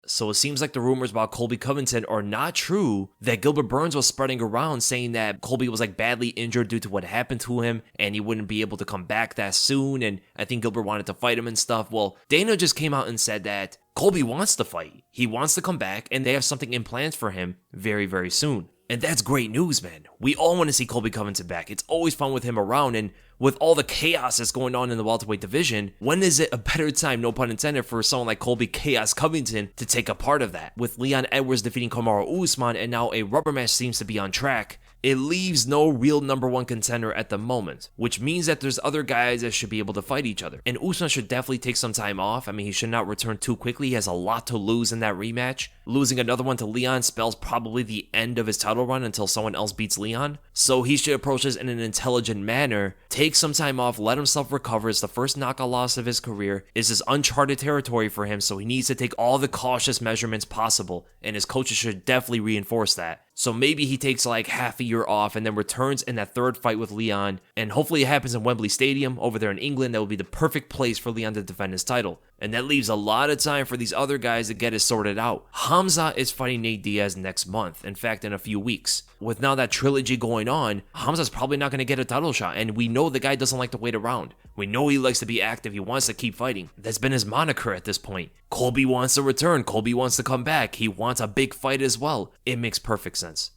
So it seems like the rumors about Colby Covington are not true, that Gilbert Burns was spreading around saying that Colby was like badly injured due to what happened to him and he wouldn't be able to come back that soon, and I think Gilbert wanted to fight him and stuff. Well, Dana just came out and said that Colby wants to fight. He wants to come back and they have something in plans for him very, very soon. And that's great news, man. We all want to see Colby Covington back. It's always fun with him around, and with all the chaos that's going on in the welterweight division, when is it a better time, no pun intended, for someone like Colby Chaos Covington to take a part of that? With Leon Edwards defeating Kamaru Usman and now a rubber match seems to be on track, it leaves no real number one contender at the moment, which means that there's other guys that should be able to fight each other. And Usman should definitely take some time off. I mean, he should not return too quickly. He has a lot to lose in that rematch. Losing another one to Leon spells probably the end of his title run until someone else beats Leon. So he should approach this in an intelligent manner, take some time off, let himself recover. It's the first knockout loss of his career. It's this uncharted territory for him, so he needs to take all the cautious measurements possible, and his coaches should definitely reinforce that. So maybe he takes like half a year off and then returns in that third fight with Leon, and hopefully it happens in Wembley Stadium over there in England. That would be the perfect place for Leon to defend his title. And that leaves a lot of time for these other guys to get it sorted out. Khamzat is fighting Nate Diaz next month, in fact in a few weeks. With now that trilogy going on, Khamzat's probably not going to get a title shot, and we know the guy doesn't like to wait around. We know he likes to be active, he wants to keep fighting. That's been his moniker at this point. Colby wants to return, Colby wants to come back, he wants a big fight as well. It makes perfect sense.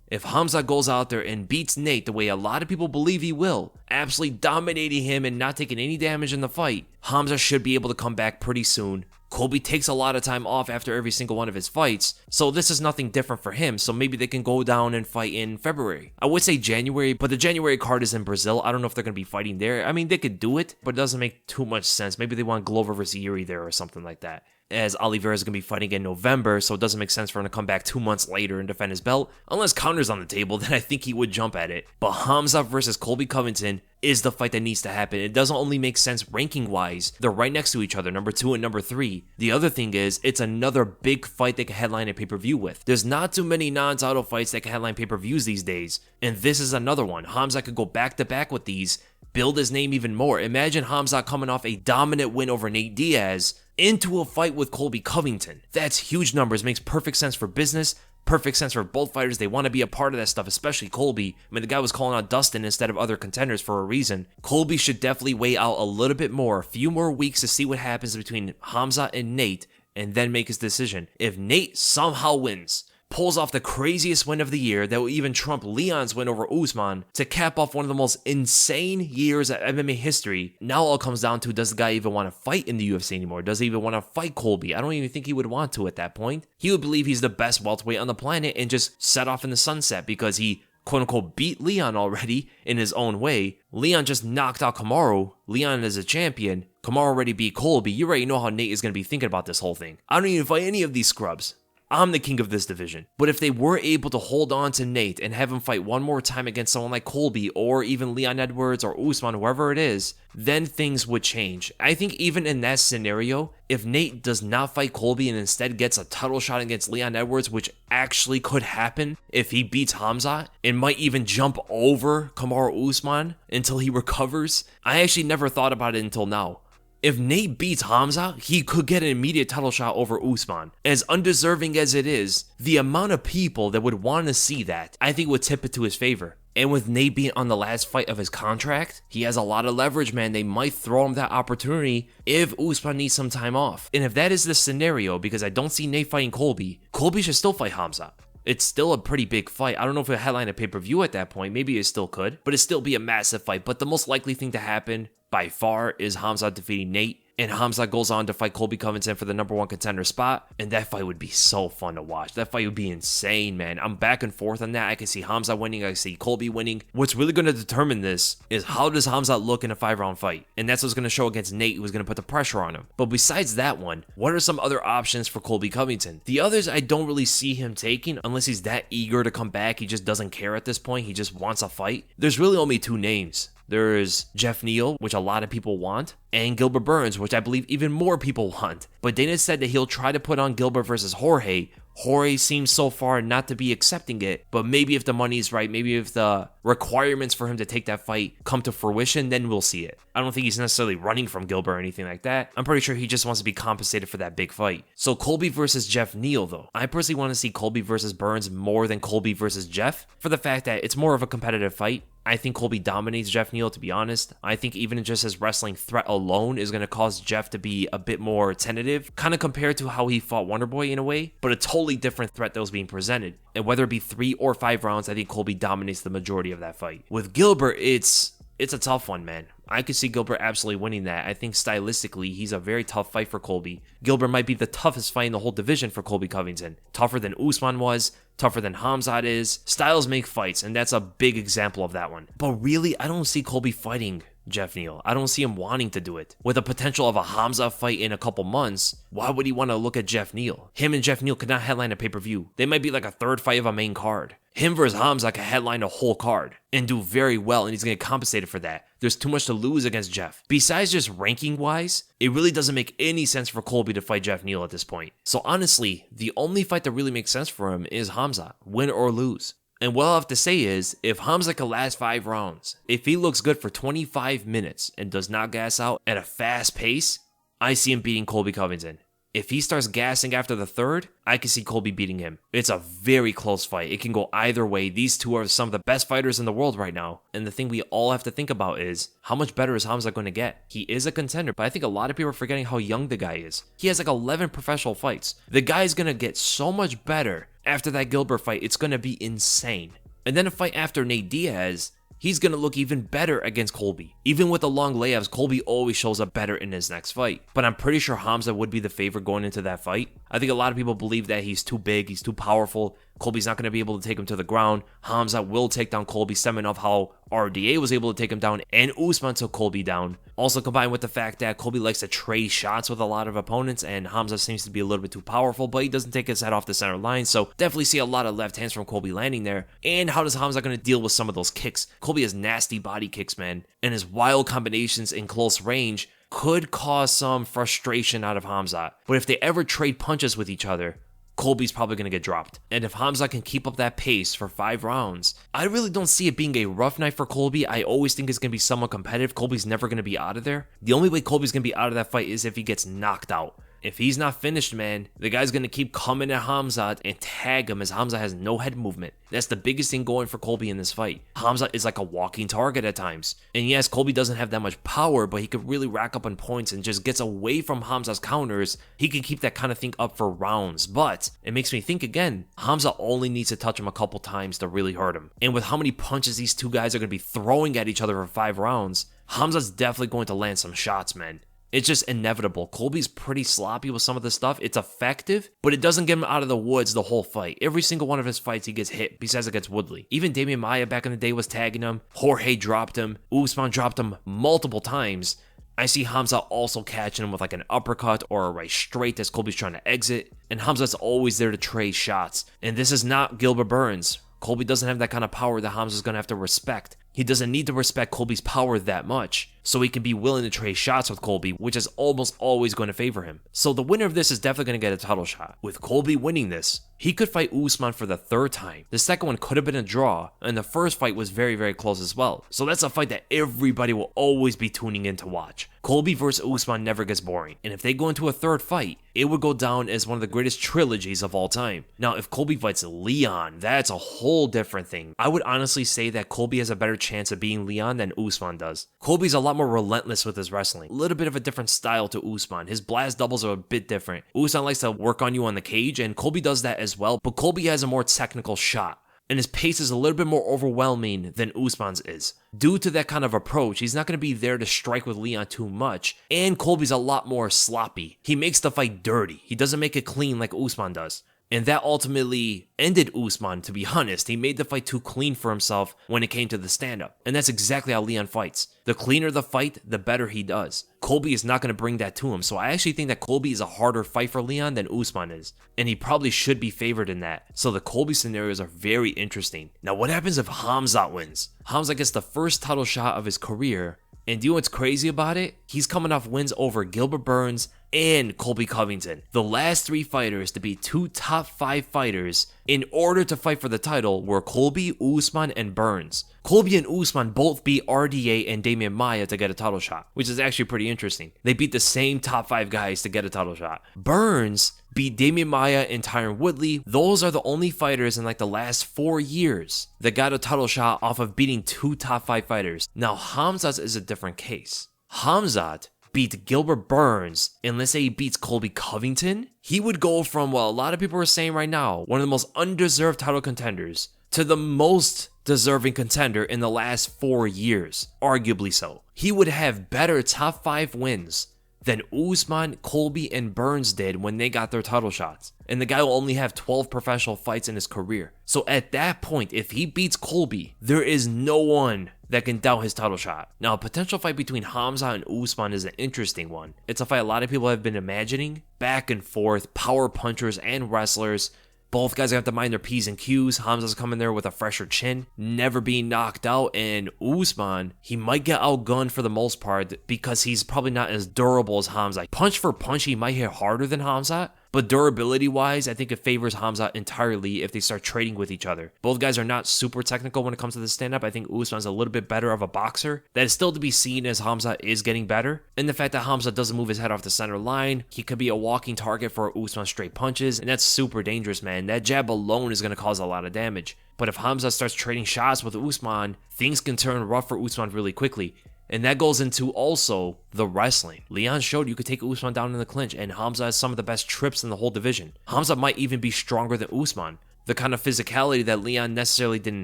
If Khamzat goes out there and beats Nate the way a lot of people believe he will, absolutely dominating him and not taking any damage in the fight, Khamzat should be able to come back pretty soon. Colby takes a lot of time off after every single one of his fights, so this is nothing different for him, so maybe they can go down and fight in February. I would say January, but the January card is in Brazil. I don't know if they're going to be fighting there. I mean, they could do it, but it doesn't make too much sense. Maybe they want Glover versus Yuri there or something like that, as Oliveira is going to be fighting in November, so it doesn't make sense for him to come back 2 months later and defend his belt. Unless Counter's on the table, then I think he would jump at it. But Khamzat versus Colby Covington is the fight that needs to happen. It doesn't only make sense ranking-wise. They're right next to each other, number 2 and number 3. The other thing is, it's another big fight they can headline a pay-per-view with. There's not too many non-title fights that can headline pay-per-views these days, and this is another one. Khamzat could go back-to-back with these, build his name even more. Imagine Khamzat coming off a dominant win over Nate Diaz into a fight with Colby Covington. That's huge numbers, makes perfect sense for business, perfect sense for both fighters. They want to be a part of that stuff, especially Colby. I mean, the guy was calling out Dustin instead of other contenders for a reason. Colby should definitely weigh out a little bit more, a few more weeks to see what happens between Khamzat and Nate, and then make his decision. If Nate somehow wins, pulls off the craziest win of the year that will even trump Leon's win over Usman to cap off one of the most insane years of MMA history. Now all comes down to, does the guy even want to fight in the UFC anymore? Does he even want to fight Colby? I don't even think he would want to at that point. He would believe he's the best welterweight on the planet and just set off in the sunset because he quote-unquote beat Leon already in his own way. Leon just knocked out Kamaru. Leon is a champion. Kamaru already beat Colby. You already know how Nate is going to be thinking about this whole thing. I don't even fight any of these scrubs. I'm the king of this division. But if they were able to hold on to Nate and have him fight one more time against someone like Colby or even Leon Edwards or Usman, whoever it is, then things would change. I think even in that scenario, if Nate does not fight Colby and instead gets a title shot against Leon Edwards, which actually could happen if he beats Khamzat, and might even jump over Kamaru Usman until he recovers. I actually never thought about it until now. If Nate beats Khamzat, he could get an immediate title shot over Usman. As undeserving as it is, the amount of people that would want to see that, I think would tip it to his favor. And with Nate being on the last fight of his contract, he has a lot of leverage, man. They might throw him that opportunity if Usman needs some time off. And if that is the scenario, because I don't see Nate fighting Colby, Colby should still fight Khamzat. It's still a pretty big fight. I don't know if it'll headline a pay-per-view at that point. Maybe it still could, but it'd still be a massive fight. But the most likely thing to happen by far is Khamzat defeating Nate, and Khamzat goes on to fight Colby Covington for the number one contender spot, and that fight would be so fun to watch. That fight would be insane, man. I'm back and forth on that. I can see Khamzat winning, I can see Colby winning. What's really going to determine this is how does Khamzat look in a 5-round fight, and that's what's going to show against Nate, who's going to put the pressure on him. But besides that one, what are some other options for Colby Covington? The others I don't really see him taking unless he's that eager to come back. He just doesn't care at this point. He just wants a fight. There's really only 2 names. There's Geoff Neal, which a lot of people want, and Gilbert Burns, which I believe even more people want. But Dana said that he'll try to put on Gilbert versus Jorge. Jorge seems so far not to be accepting it, but maybe if the money's right, maybe if the requirements for him to take that fight come to fruition, then we'll see it. I don't think he's necessarily running from Gilbert or anything like that. I'm pretty sure he just wants to be compensated for that big fight. So Colby versus Geoff Neal, though. I personally want to see Colby versus Burns more than Colby versus Geoff, for the fact that it's more of a competitive fight. I think Colby dominates Geoff Neal, to be honest. I think even just his wrestling threat alone is going to cause Geoff to be a bit more tentative, kind of compared to how he fought Wonderboy in a way, but a totally different threat that was being presented. And whether it be 3 or 5 rounds, I think Colby dominates the majority of that fight. With Gilbert, it's a tough one, man. I could see Gilbert absolutely winning that. I think stylistically, he's a very tough fight for Colby. Gilbert might be the toughest fight in the whole division for Colby Covington. Tougher than Usman was, tougher than Khamzat is. Styles make fights, and that's a big example of that one. But really, I don't see Colby fighting Geoff Neal. I don't see him wanting to do it. With the potential of a Khamzat fight in a couple months, why would he want to look at Geoff Neal? Him and Geoff Neal could not headline a pay-per-view. They might be like a third fight of a main card. Him versus Khamzat could headline a whole card and do very well, and he's going to get compensated for that. There's too much to lose against Geoff. Besides just ranking-wise, it really doesn't make any sense for Colby to fight Geoff Neal at this point. So honestly, the only fight that really makes sense for him is Khamzat, win or lose. And what I'll have to say is, if Khamzat can last 5 rounds, if he looks good for 25 minutes and does not gas out at a fast pace, I see him beating Colby Covington. If he starts gassing after the 3rd, I can see Colby beating him. It's a very close fight. It can go either way. These two are some of the best fighters in the world right now. And the thing we all have to think about is, how much better is Khamzat going to get? He is a contender, but I think a lot of people are forgetting how young the guy is. He has like 11 professional fights. The guy is going to get so much better after that Gilbert fight. It's going to be insane. And then a fight after Nate Diaz, he's going to look even better against Colby. Even with the long layups, Colby always shows up better in his next fight. But I'm pretty sure Khamzat would be the favorite going into that fight. I think a lot of people believe that he's too big, he's too powerful. Colby's not going to be able to take him to the ground. Khamzat will take down Colby, stemming off how RDA was able to take him down and Usman took Colby down. Also combined with the fact that Colby likes to trade shots with a lot of opponents and Khamzat seems to be a little bit too powerful, but he doesn't take his head off the center line, so definitely see a lot of left hands from Colby landing there. And how does Khamzat going to deal with some of those kicks? Colby has nasty body kicks, man, and his wild combinations in close range could cause some frustration out of Khamzat. But if they ever trade punches with each other, Colby's probably going to get dropped. And if Khamzat can keep up that pace for 5 rounds, I really don't see it being a rough night for Colby. I always think it's going to be somewhat competitive. Colby's never going to be out of there. The only way Colby's going to be out of that fight is if he gets knocked out. If he's not finished, man, the guy's going to keep coming at Khamzat and tag him as Khamzat has no head movement. That's the biggest thing going for Colby in this fight. Khamzat is like a walking target at times. And yes, Colby doesn't have that much power, but he could really rack up on points and just gets away from Khamzat's counters. He can keep that kind of thing up for rounds. But it makes me think again, Khamzat only needs to touch him a couple times to really hurt him. And with how many punches these two guys are going to be throwing at each other for 5 rounds, Khamzat's definitely going to land some shots, man. It's just inevitable. Colby's pretty sloppy with some of the stuff. It's effective, but it doesn't get him out of the woods the whole fight. Every single one of his fights, he gets hit, besides against Woodley. Even Damian Maia back in the day was tagging him. Jorge dropped him. Usman dropped him multiple times. I see Khamzat also catching him with like an uppercut or a right straight as Colby's trying to exit. And Khamzat's always there to trade shots. And this is not Gilbert Burns. Colby doesn't have that kind of power that Khamzat's going to have to respect. He doesn't need to respect Colby's power that much, so he can be willing to trade shots with Colby, which is almost always going to favor him. So the winner of this is definitely going to get a title shot. With Colby winning this, he could fight Usman for the 3rd time. The second one could have been a draw, and the first fight was very, very close as well. So that's a fight that everybody will always be tuning in to watch. Colby versus Usman never gets boring, and if they go into a 3rd fight, it would go down as one of the greatest trilogies of all time. Now, if Colby fights Leon, that's a whole different thing. I would honestly say that Colby has a better chance of beating Leon than Usman does. Colby's a lot more relentless with his wrestling. A little bit of a different style to Usman. His blast doubles are a bit different. Usman likes to work on you on the cage, and Colby does that as well, but Colby has a more technical shot. And his pace is a little bit more overwhelming than Usman's is. Due to that kind of approach, he's not going to be there to strike with Leon too much, and Colby's a lot more sloppy. He makes the fight dirty. He doesn't make it clean like Usman does. And that ultimately ended Usman, to be honest. He made the fight too clean for himself when it came to the stand-up. And that's exactly how Leon fights. The cleaner the fight, the better he does. Colby is not going to bring that to him. So I actually think that Colby is a harder fight for Leon than Usman is. And he probably should be favored in that. So the Colby scenarios are very interesting. Now what happens if Khamzat wins? Khamzat gets the first title shot of his career. And do you know what's crazy about it? He's coming off wins over Gilbert Burns, and Colby Covington. The last 3 fighters to be 2 top 5 fighters in order to fight for the title were Colby, Usman, and Burns. Colby and Usman both beat RDA and Damian Maia to get a title shot, which is actually pretty interesting. They beat the same top 5 guys to get a title shot. Burns beat Damian Maia and Tyron Woodley. Those are the only fighters in like the last 4 years that got a title shot off of beating 2 top 5 fighters. Now, Khamzat is a different case. Khamzat beat Gilbert Burns, and let's say he beats Colby Covington, he would go from what a lot of people are saying right now, one of the most undeserved title contenders, to the most deserving contender in the last 4 years, arguably so. He would have better top 5 wins than Usman, Colby, and Burns did when they got their title shots. And the guy will only have 12 professional fights in his career. So at that point, if he beats Colby, there is no one that can doubt his title shot. Now, a potential fight between Khamzat and Usman is an interesting one. It's a fight a lot of people have been imagining. Back and forth, power punchers and wrestlers. Both guys have to mind their P's and Q's. Khamzat's coming there with a fresher chin, never being knocked out, and Usman, he might get outgunned for the most part because he's probably not as durable as Khamzat. Punch for punch, he might hit harder than Khamzat, but durability-wise, I think it favors Khamzat entirely if they start trading with each other. Both guys are not super technical when it comes to the stand-up. I think Usman's a little bit better of a boxer. That is still to be seen as Khamzat is getting better. And the fact that Khamzat doesn't move his head off the center line, he could be a walking target for Usman's straight punches, and that's super dangerous, man. That jab alone is going to cause a lot of damage. But if Khamzat starts trading shots with Usman, things can turn rough for Usman really quickly. And that goes into also the wrestling. Leon showed you could take Usman down in the clinch, and Khamzat has some of the best trips in the whole division. Khamzat might even be stronger than Usman. The kind of physicality that Leon necessarily didn't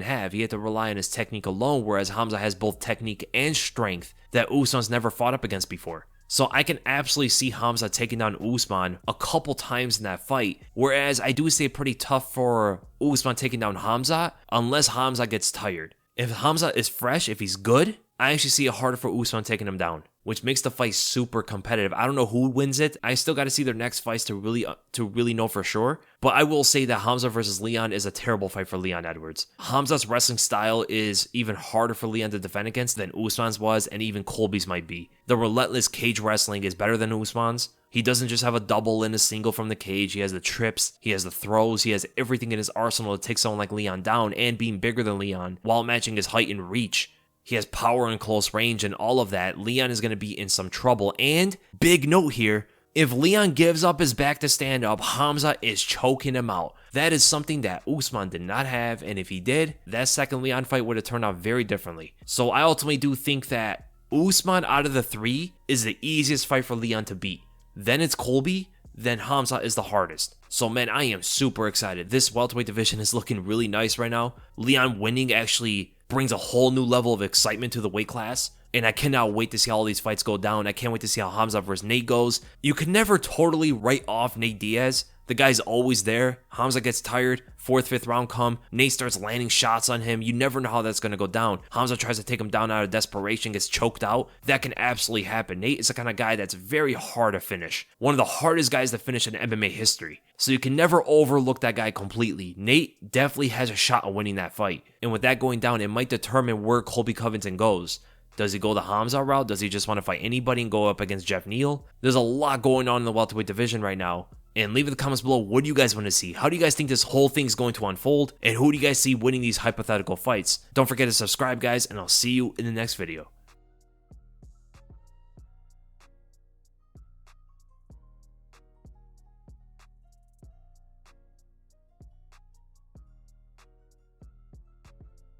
have. He had to rely on his technique alone, whereas Khamzat has both technique and strength that Usman's never fought up against before. So I can absolutely see Khamzat taking down Usman a couple times in that fight, whereas I do say pretty tough for Usman taking down Khamzat unless Khamzat gets tired. If Khamzat is fresh, if he's good, I actually see it harder for Usman taking him down, which makes the fight super competitive. I don't know who wins it. I still got to see their next fights to really know for sure. But I will say that Khamzat versus Leon is a terrible fight for Leon Edwards. Khamzat's wrestling style is even harder for Leon to defend against than Usman's was, and even Colby's might be. The relentless cage wrestling is better than Usman's. He doesn't just have a double and a single from the cage. He has the trips, he has the throws, he has everything in his arsenal to take someone like Leon down, and being bigger than Leon while matching his height and reach. He has power in close range and all of that. Leon is going to be in some trouble. And big note here, if Leon gives up his back to stand up, Khamzat is choking him out. That is something that Usman did not have, and if he did, that second Leon fight would have turned out very differently. So I ultimately do think that Usman out of the 3 is the easiest fight for Leon to beat. Then it's Colby, then Khamzat is the hardest. So man, I am super excited. This welterweight division is looking really nice right now. Leon winning actually brings a whole new level of excitement to the weight class. And I cannot wait to see how all these fights go down. I can't wait to see how Khamzat versus Nate goes. You can never totally write off Nate Diaz. The guy's always there. Khamzat gets tired. 4th, 5th round come. Nate starts landing shots on him. You never know how that's going to go down. Khamzat tries to take him down out of desperation, gets choked out. That can absolutely happen. Nate is the kind of guy that's very hard to finish. One of the hardest guys to finish in MMA history. So you can never overlook that guy completely. Nate definitely has a shot at winning that fight. And with that going down, it might determine where Colby Covington goes. Does he go the Khamzat route? Does he just want to fight anybody and go up against Geoff Neal? There's a lot going on in the welterweight division right now. And leave in the comments below, what do you guys want to see? How do you guys think this whole thing is going to unfold? And who do you guys see winning these hypothetical fights? Don't forget to subscribe, guys, and I'll see you in the next video.